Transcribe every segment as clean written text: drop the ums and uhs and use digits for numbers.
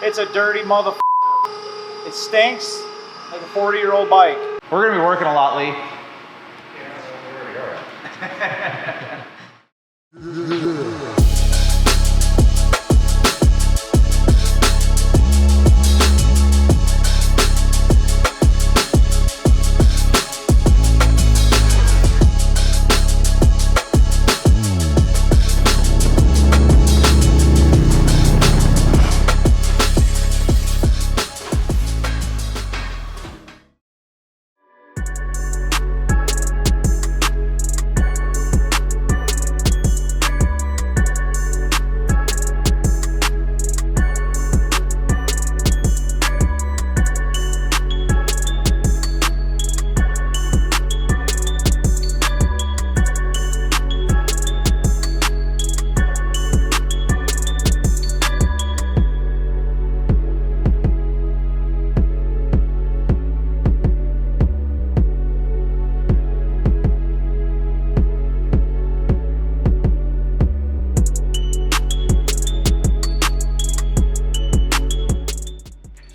It's a dirty motherfucker. It stinks like a 40-year-old bike. We're gonna be working a lot, Lee.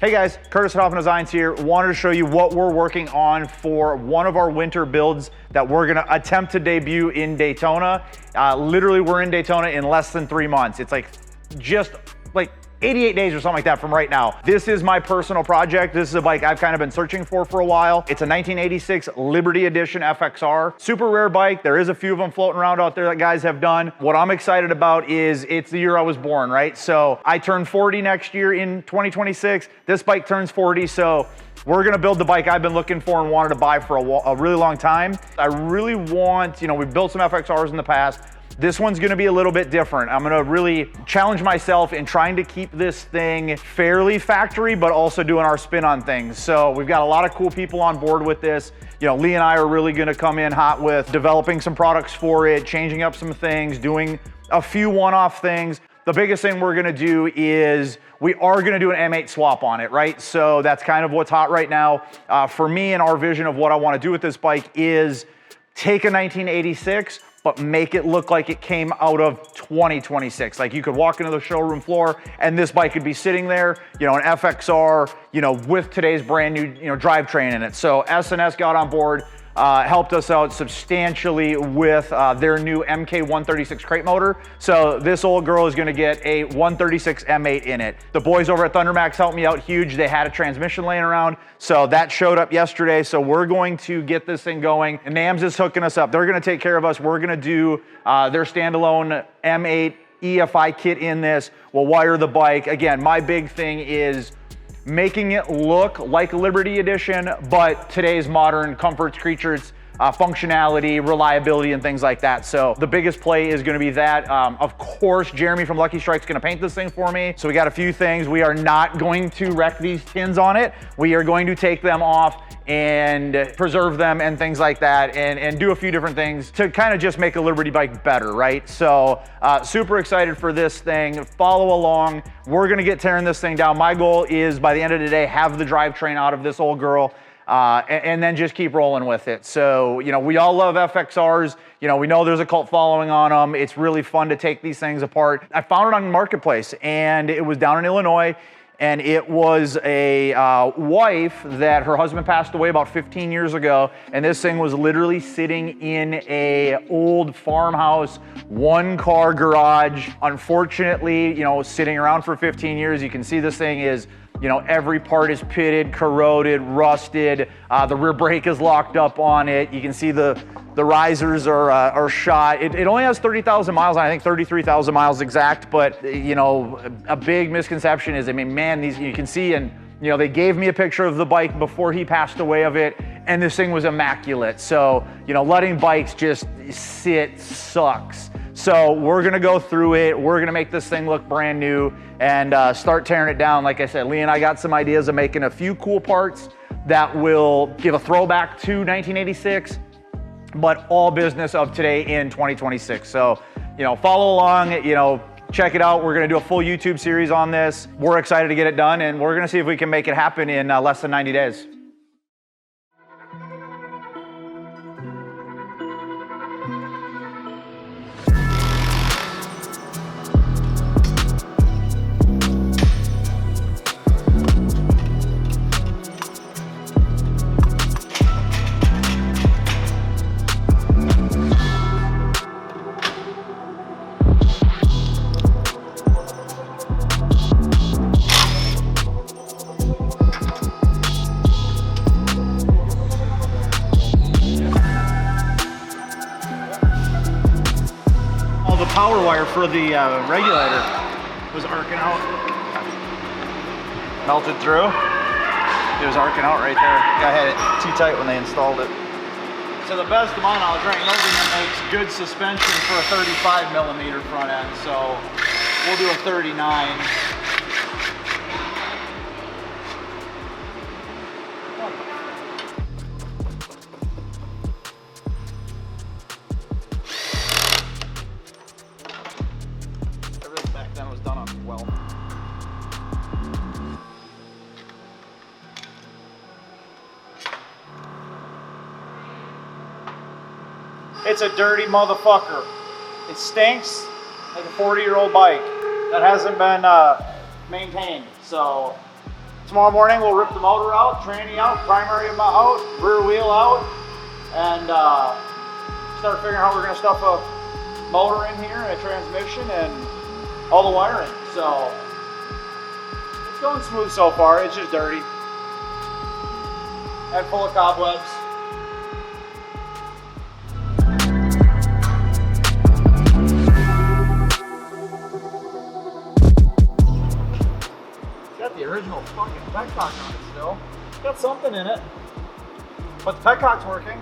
Hey guys, Curtis at Hofmann Designs here. Wanted to show you what we're working on for one of our winter builds that we're gonna attempt to debut in Daytona. Literally, we're in Daytona in less than 3 months. It's like just like 88 days or something like that from right now. This is my personal project. This is a bike I've kind of been searching for a while. It's a 1986 Liberty Edition FXR. Super rare bike. There is a few of them floating around out there that guys have done. What I'm excited about is it's the year I was born, right? So I turn 40 next year in 2026. This bike turns 40, so we're gonna build the bike I've been looking for and wanted to buy for a really long time. I really want, we've built some FXRs in the past. This one's gonna be a little bit different. I'm gonna really challenge myself in trying to keep this thing fairly factory, but also doing our spin on things. So we've got a lot of cool people on board with this. Lee and I are really gonna come in hot with developing some products for it, changing up some things, doing a few one-off things. The biggest thing we're gonna do is we are gonna do an M8 swap on it, right? So that's kind of what's hot right now. For me and our vision of what I wanna do with this bike is take a 1986, but make it look like it came out of 2026. Like you could walk into the showroom floor and this bike could be sitting there, an FXR, with today's brand new, drivetrain in it. So S&S got on board, helped us out substantially with their new MK136 crate motor. So this old girl is gonna get a 136 M8 in it. The boys over at Thundermax helped me out huge. They had a transmission laying around. So that showed up yesterday. So we're going to get this thing going. And NAMS is hooking us up. They're gonna take care of us. We're gonna do their standalone M8 EFI kit in this. We'll wire the bike. Again, my big thing is making it look like a Liberty Edition, but today's modern comforts, creatures, functionality, reliability, and things like that. So the biggest play is gonna be that. Of course, Jeremy from Lucky Strike's gonna paint this thing for me. So we got a few things. We are not going to wreck these tins on it. We are going to take them off and preserve them and things like that, and do a few different things to kind of just make a Liberty bike better, right? So super excited for this thing. Follow along. We're gonna get tearing this thing down. My goal is by the end of the day, have the drivetrain out of this old girl, and then just keep rolling with it. So, we all love FXRs. We know there's a cult following on them. It's really fun to take these things apart. I found it on Marketplace, and it was down in Illinois. And it was a wife that her husband passed away about 15 years ago. And this thing was literally sitting in a old farmhouse, 1-car garage. Unfortunately, sitting around for 15 years, you can see this thing is, every part is pitted, corroded, rusted. The rear brake is locked up on it. You can see the risers are shot. It only has 30,000 miles, I think 33,000 miles exact, but a big misconception is, these, you can see, and they gave me a picture of the bike before he passed away of it, and this thing was immaculate. So, letting bikes just sit sucks. So we're gonna go through it. We're gonna make this thing look brand new and start tearing it down. Like I said, Lee and I got some ideas of making a few cool parts that will give a throwback to 1986, but all business of today in 2026. So, follow along, check it out. We're gonna do a full YouTube series on this. We're excited to get it done, and we're gonna see if we can make it happen in less than 90 days. wire for the regulator was arcing out. Melted through. It was arcing out right there. I had it too tight when they installed it. To the best of my knowledge, right, Nobleman makes good suspension for a 35mm front end, so we'll do a 39. Everything back then was done on weld. It's a dirty motherfucker. It stinks like a 40-year-old bike that hasn't been maintained. So tomorrow morning we'll rip the motor out, tranny out, primary out, rear wheel out, and start figuring out how we're gonna stuff a motor in here and a transmission and all the wiring. So it's going smooth so far. It's just dirty and full of cobwebs. The original fucking petcock on it still. It's got something in it. But the petcock's working.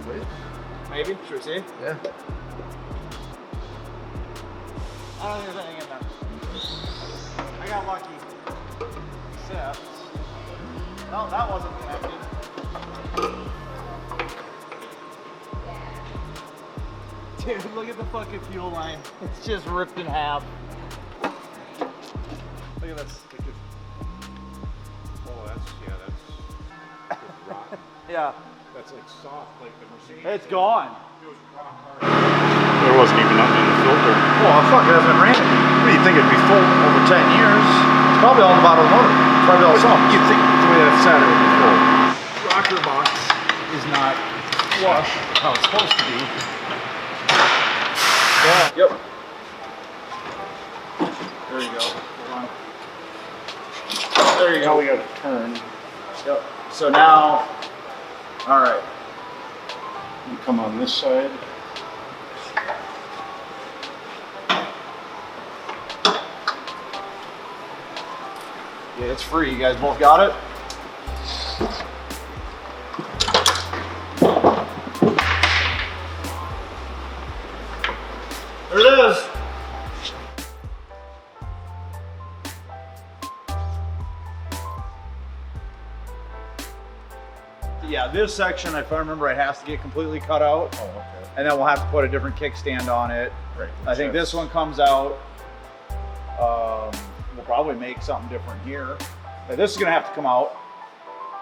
Wait. Maybe. Should we see? Yeah. I don't think there's anything in there. I got lucky. Except. No, that wasn't connected. Dude, look at the fucking fuel line. It's just ripped in half. Look at this. Oh, that's rotten. Yeah. That's like soft, like the Mercedes. It's gone. It was rock hard. There wasn't even nothing in the filter. Oh, fuck, it hasn't been raining. What do you think? It'd be full over 10 years. It's probably all in the bottom of the motor. It's probably all something. You'd think the way that Saturday would be full. Rocker box is not flush how it's supposed to be. Yeah. Yep. There you go. Hold on. There you go. Now we got to turn. Yep. So now, all right. You come on this side. Yeah, it's free. You guys both got it? There it is. Yeah, this section, if I remember right, has to get completely cut out. Oh, okay. And then we'll have to put a different kickstand on it. Right. I think this one comes out. We'll probably make something different here. Now, this is gonna have to come out.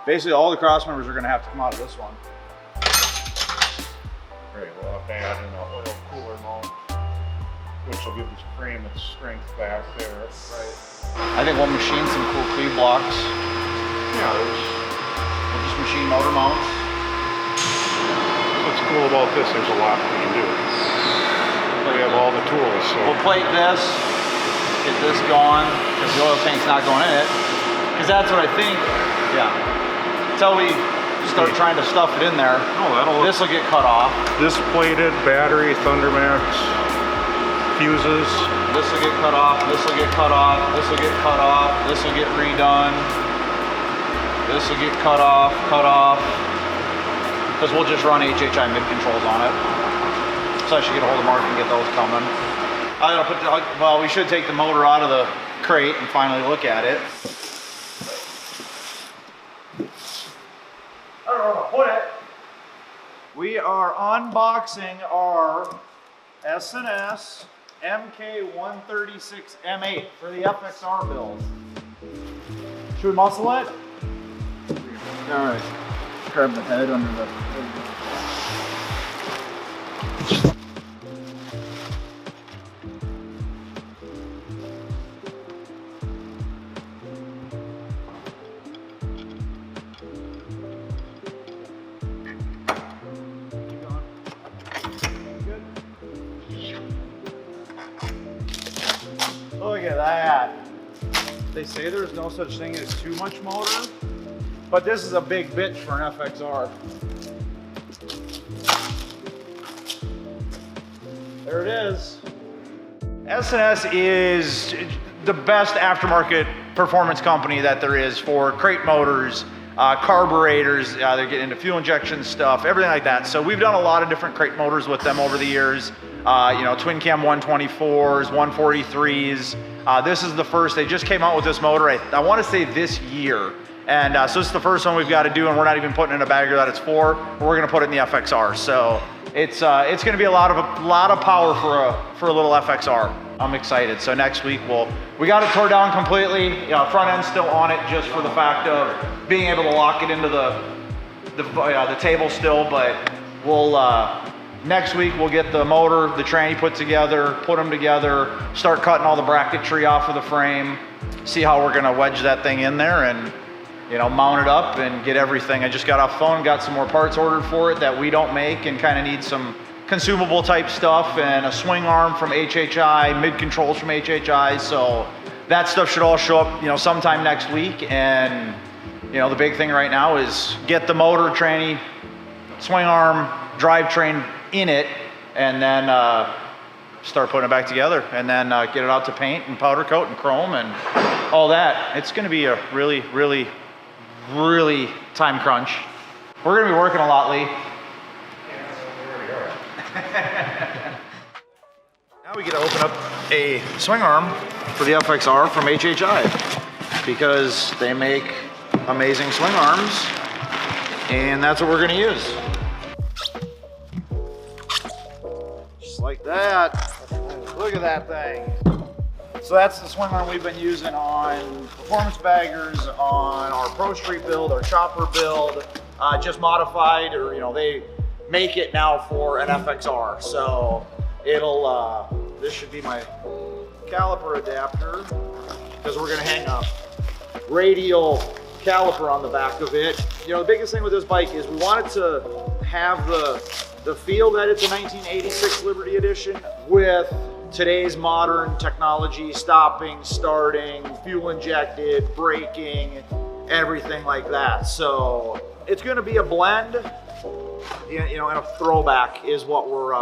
Basically, all the cross members are gonna have to come out of this one. Right, we'll have to add in a oil cooler mount, which will give the frame its strength back there. Right. I think we'll machine some cool cleave blocks. Yeah, We'll just machine motor mounts. what's cool about this, there's a lot we can do. We have all the tools, so. We'll plate this, get this going, because the oil tank's not going in it. Because that's what I think, yeah. Until we start trying to stuff it in there, this will get cut off. This plated, battery, Thundermax, fuses. This will get cut off, this will get cut off, this will get cut off, this will get redone. This will get cut off, because we'll just run HHI mid-controls on it. So I should get a hold of Mark and get those coming. Well, we should take the motor out of the crate and finally look at it. I don't know where to put it. We are unboxing our S&S MK136 M8 for the FXR build. Should we muscle it? All right. Grab the head under the. Look at that. They say there's no such thing as too much motor, but this is a big bitch for an FXR. There it is. S&S is the best aftermarket performance company that there is for crate motors, carburetors. They're getting into fuel injection stuff, everything like that. So we've done a lot of different crate motors with them over the years. You know, twin cam 124s, 143s. This is the first. They just came out with this motor, I want to say this year. And so this is the first one we've got to do, and we're not even putting in a bagger that it's for. We're going to put it in the FXR. So it's going to be a lot of power for a little FXR. I'm excited. So next week we got it tore down completely. You know, front end's still on it just for the fact of being able to lock it into the table still. But we'll next week we'll get the motor, the tranny put together, put them together, start cutting all the bracketry off of the frame, see how we're going to wedge that thing in there, and you know, mount it up and get everything. I just got off the phone, got some more parts ordered for it that we don't make, and kind of need some consumable type stuff, and a swing arm from HHI, mid controls from HHI. So that stuff should all show up, you know, sometime next week. And you know, the big thing right now is get the motor, tranny, swing arm, drivetrain in it, and then start putting it back together, and then get it out to paint and powder coat and chrome and all that. It's going to be a really time crunch. We're going to be working a lot, Lee. Now we get to open up a swing arm for the FXR from HHI, because they make amazing swing arms, and that's what we're going to use. Just like that. Look at that thing. So that's the swing arm we've been using on performance baggers, on our Pro Street build, our chopper build, just modified, or you know, they make it now for an FXR. So it'll, this should be my caliper adapter, because we're gonna hang a radial caliper on the back of it. You know, the biggest thing with this bike is we wanted to have the feel that it's a 1986 Liberty Edition with today's modern technology, stopping, starting, fuel injected, braking, everything like that. So it's going to be a blend, you know, and a throwback is what we're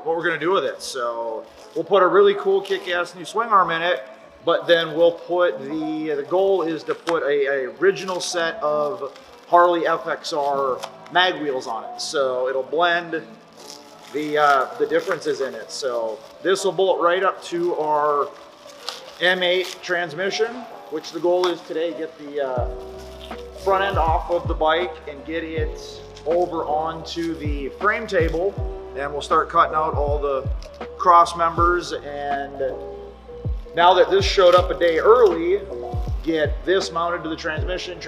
going to do with it. So we'll put a really cool kick-ass new swing arm in it, but then we'll put the goal is to put a original set of Harley FXR mag wheels on it. So it'll blend the differences in it. So this will bolt right up to our M8 transmission, which the goal is today, get the front end off of the bike and get it over onto the frame table. And we'll start cutting out all the cross members. And now that this showed up a day early, get this mounted to the transmission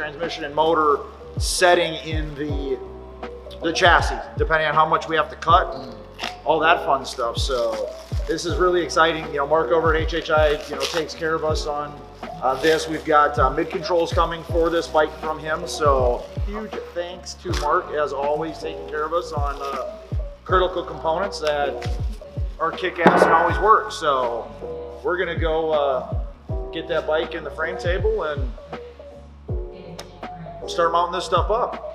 and motor setting in the chassis, depending on how much we have to cut and all that fun stuff. So this is really exciting. You know, Mark over at HHI, you know, takes care of us on this. We've got mid controls coming for this bike from him. So huge thanks to Mark, as always, taking care of us on critical components that are kick-ass and always work. So we're gonna go get that bike in the frame table and start mounting this stuff up.